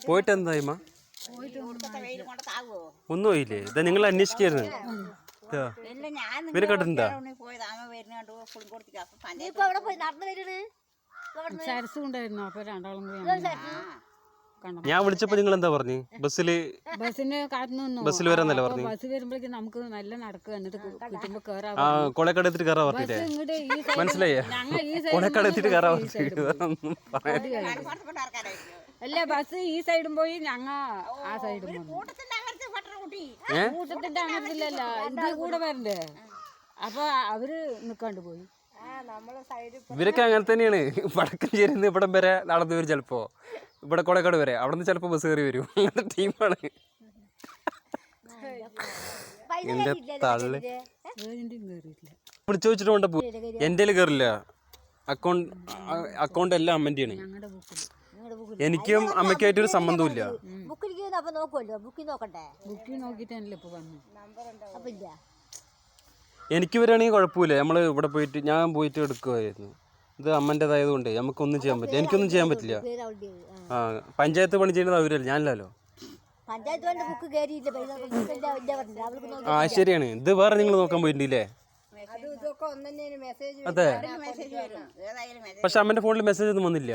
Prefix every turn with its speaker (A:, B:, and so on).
A: പോയിട്ട് എന്തായി ഒന്നും പോയില്ലേ? ഇതാ നിങ്ങൾ അന്വേഷിക്കായിരുന്നു. ഇവര് കണ്ടിട്ടുണ്ടോ? ഞാൻ വിളിച്ചപ്പോ നിങ്ങൾ എന്താ പറഞ്ഞു? ബസ്സിൽ വരാന്നല്ലേ പറഞ്ഞു.
B: ബസ് വരുമ്പോഴേക്കും നമുക്ക് നല്ല നടക്കുക, എന്നിട്ട് കിട്ടുമ്പോ കേറാം.
A: കൊളക്കട എത്തിട്ട് കയറാൻ പറഞ്ഞില്ലേ? മനസ്സിലായേ? കൊളക്കട എത്തിട്ട് കയറാൻ
B: അല്ല, ബസ് ഈ സൈഡും പോയി, ഞങ്ങ ആ സൈഡും കൂട്ടത്തിന്റെ അങ്ങനത്തില്ലല്ല, ഇത് കൂടെ വരണ്ടേ. അപ്പൊ അവര് നിക്കാണ്ട് പോയി.
A: ഇവരൊക്കെ അങ്ങനെ തന്നെയാണ്. വടക്കഞ്ചേരിന്ന് ഇവിടം വരെ നടന്നു വരും, ചിലപ്പോ ഇവിടെ കൊളക്കാട് വരെ, അവിടെ നിന്ന് ചിലപ്പോ ബസ് കയറി വരും. അങ്ങനത്തെ ടീമാണ്. എന്റെ തള്ളി വിളിച്ചു വെച്ചിട്ട് കൊണ്ട് പോകും. എന്റെ കയറില്ല. അക്കൗണ്ട് എല്ലാം അമ്മന്റെയാണ്. എനിക്കും അമ്മയ്ക്കായിട്ടൊരു സംബന്ധമില്ല. എനിക്ക് വരികയാണെങ്കിൽ കുഴപ്പമില്ല. നമ്മൾ ഇവിടെ പോയിട്ട് ഞാൻ പോയിട്ട് എടുക്കുമായിരുന്നു. ഇത് അമ്മൻ്റെതായത് കൊണ്ട് നമുക്കൊന്നും ചെയ്യാൻ പറ്റില്ല. എനിക്കൊന്നും ചെയ്യാൻ പറ്റില്ല. പഞ്ചായത്ത് പണി ചെയ്യുന്നത് അവരല്ല, ഞാനല്ലോ. ശരിയാണ്. ഇത് വേറെ നിങ്ങൾ നോക്കാൻ പോയിട്ടില്ലേ? അതെ, പക്ഷെ അമ്മന്റെ ഫോണിൽ മെസ്സേജ് ഒന്നും വന്നില്ല.